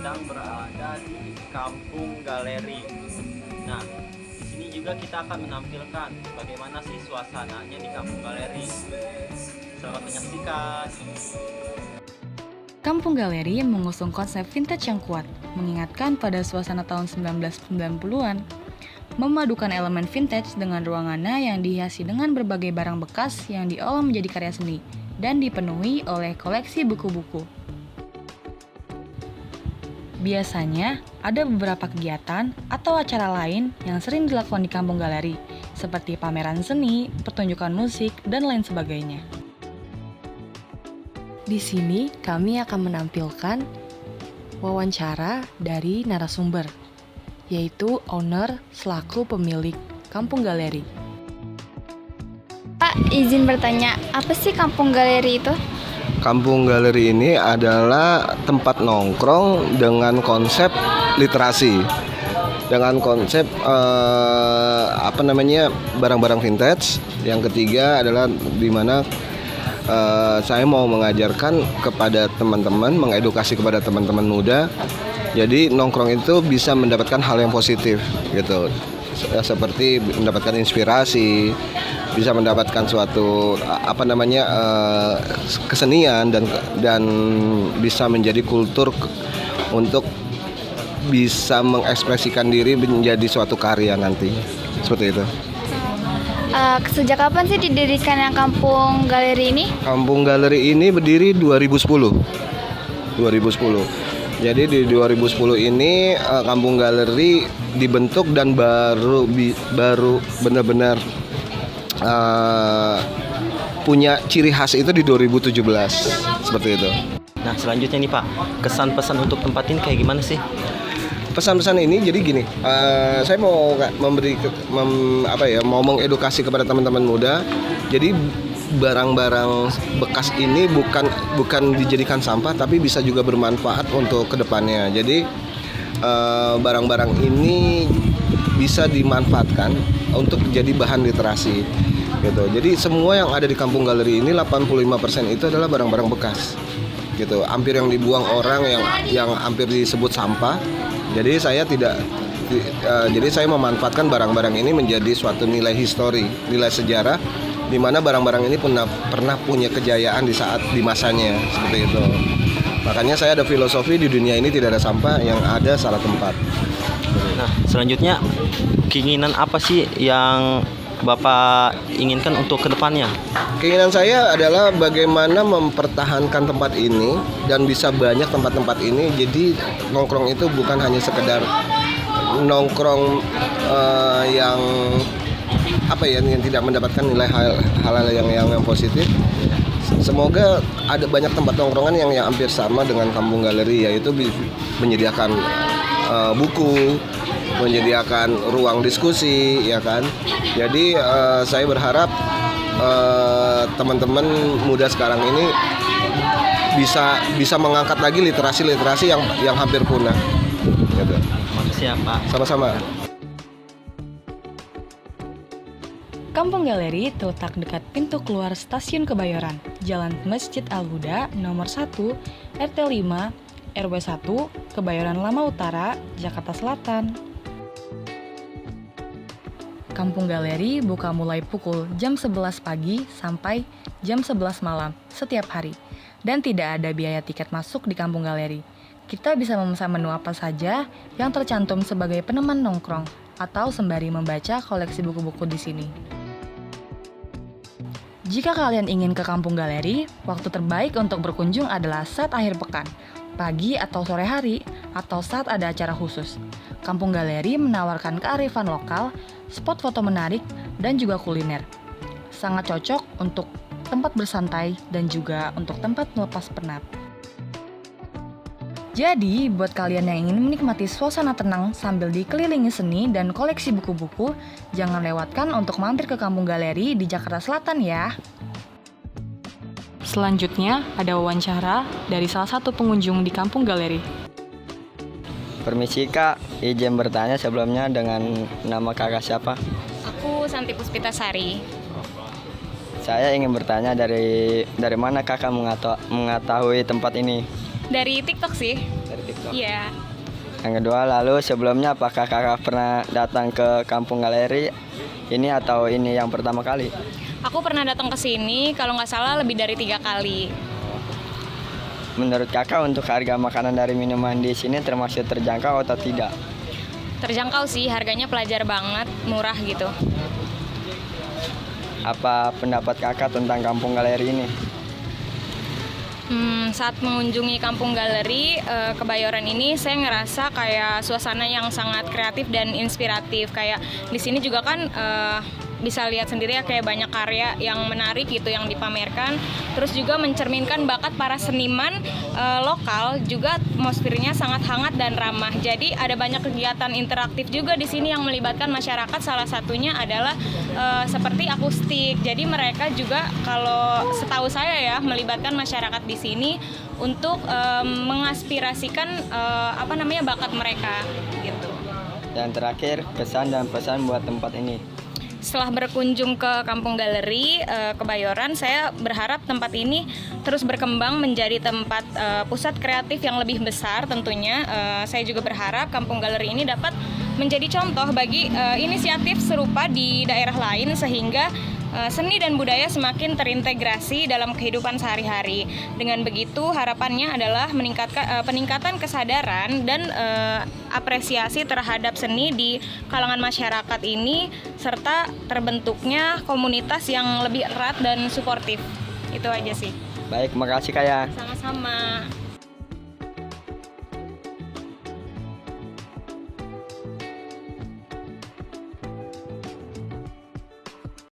sedang berada di Kampung Galeri. Nah, di sini juga kita akan menampilkan bagaimana sih suasananya di Kampung Galeri. Selamat menyaksikan. Kampung Galeri mengusung konsep vintage yang kuat, mengingatkan pada suasana tahun 1990-an. Memadukan elemen vintage dengan ruangannya yang dihiasi dengan berbagai barang bekas yang diolah menjadi karya seni dan dipenuhi oleh koleksi buku-buku. Biasanya, ada beberapa kegiatan atau acara lain yang sering dilakukan di Kampung Galeri, seperti pameran seni, pertunjukan musik, dan lain sebagainya. Di sini, kami akan menampilkan wawancara dari narasumber, yaitu owner selaku pemilik Kampung Galeri. Pak, izin bertanya, apa sih Kampung Galeri itu? Kampung Galeri ini adalah tempat nongkrong dengan konsep literasi, dengan konsep barang-barang vintage. Yang ketiga adalah di mana saya mau mengajarkan kepada teman-teman, mengedukasi kepada teman-teman muda. Jadi nongkrong itu bisa mendapatkan hal yang positif gitu, seperti mendapatkan inspirasi, bisa mendapatkan suatu kesenian dan bisa menjadi kultur untuk bisa mengekspresikan diri menjadi suatu karya nanti, seperti itu. Sejak kapan sih didirikan yang Kampung Galeri ini? Kampung Galeri ini berdiri 2010. Jadi di 2010 ini Kampung Galeri dibentuk dan baru benar-benar punya ciri khas itu di 2017, seperti itu. Nah, selanjutnya nih Pak, kesan pesan untuk tempat ini kayak gimana sih? Pesan-pesan ini jadi gini, saya mau mau mengedukasi kepada teman-teman muda. Jadi barang-barang bekas ini bukan dijadikan sampah, tapi bisa juga bermanfaat untuk kedepannya. Jadi barang-barang ini bisa dimanfaatkan untuk jadi bahan literasi gitu. Jadi semua yang ada di Kampung Galeri ini 85% itu adalah barang-barang bekas gitu. Hampir yang dibuang orang yang hampir disebut sampah. Jadi saya memanfaatkan barang-barang ini menjadi suatu nilai histori, nilai sejarah, di mana barang-barang ini pernah punya kejayaan di masanya, seperti itu. Makanya saya ada filosofi di dunia ini tidak ada sampah, yang ada salah tempat. Nah, selanjutnya keinginan apa sih yang Bapak inginkan untuk kedepannya? Keinginan saya adalah bagaimana mempertahankan tempat ini dan bisa banyak tempat-tempat ini. Jadi nongkrong itu bukan hanya sekedar nongkrong yang tidak mendapatkan nilai hal-hal yang positif. Semoga ada banyak tempat nongkrongan yang hampir sama dengan Kampung Galeri, yaitu menyediakan buku, menyediakan ruang diskusi, ya kan. Jadi saya berharap teman-teman muda sekarang ini bisa mengangkat lagi literasi yang hampir punah. Gitu. Makasih ya Pak. Sama-sama. Kampung Galeri terletak dekat pintu keluar Stasiun Kebayoran, Jalan Masjid Al-Huda nomor 1, RT 5, RW 1, Kebayoran Lama Utara, Jakarta Selatan. Kampung Galeri buka mulai pukul jam 11 pagi sampai jam 11 malam setiap hari, dan tidak ada biaya tiket masuk di Kampung Galeri. Kita bisa memesan menu apa saja yang tercantum sebagai peneman nongkrong atau sembari membaca koleksi buku-buku di sini. Jika kalian ingin ke Kampung Galeri, waktu terbaik untuk berkunjung adalah saat akhir pekan, pagi atau sore hari, atau saat ada acara khusus. Kampung Galeri menawarkan kearifan lokal, spot foto menarik, dan juga kuliner. Sangat cocok untuk tempat bersantai dan juga untuk tempat melepas penat. Jadi, buat kalian yang ingin menikmati suasana tenang sambil dikelilingi seni dan koleksi buku-buku, jangan lewatkan untuk mampir ke Kampung Galeri di Jakarta Selatan ya. Selanjutnya, ada wawancara dari salah satu pengunjung di Kampung Galeri. Permisi Kak, izin bertanya sebelumnya, dengan nama kakak siapa? Aku Santi Puspitasari. Saya ingin bertanya dari mana kakak mengetahui tempat ini? Dari TikTok sih. Dari TikTok. Iya. Yang kedua, lalu sebelumnya apakah kakak pernah datang ke Kampung Galeri ini atau ini yang pertama kali? Aku pernah datang ke sini, kalau nggak salah lebih dari 3 kali. Menurut kakak untuk harga makanan dari minuman di sini termasuk terjangkau atau tidak? Terjangkau sih, harganya pelajar banget, murah gitu. Apa pendapat kakak tentang Kampung Galeri ini? Saat mengunjungi Kampung Galeri Kebayoran ini, saya ngerasa kayak suasana yang sangat kreatif dan inspiratif. Kayak di sini juga kan bisa lihat sendiri ya, kayak banyak karya yang menarik gitu yang dipamerkan. Terus juga mencerminkan bakat para seniman lokal, juga atmosfernya sangat hangat dan ramah. Jadi ada banyak kegiatan interaktif juga di sini yang melibatkan masyarakat. Salah satunya adalah seperti akustik. Jadi mereka juga, kalau setahu saya ya, melibatkan masyarakat di sini untuk mengaspirasikan bakat mereka gitu. Dan terakhir, kesan dan pesan buat tempat ini. Setelah berkunjung ke Kampung Galeri Kebayoran, saya berharap tempat ini terus berkembang menjadi tempat pusat kreatif yang lebih besar tentunya. Saya juga berharap Kampung Galeri ini dapat menjadi contoh bagi inisiatif serupa di daerah lain, sehingga seni dan budaya semakin terintegrasi dalam kehidupan sehari-hari. Dengan begitu, harapannya adalah peningkatan kesadaran dan apresiasi terhadap seni di kalangan masyarakat ini, serta terbentuknya komunitas yang lebih erat dan suportif. Itu aja sih. Baik, makasih Kak ya. Sama-sama.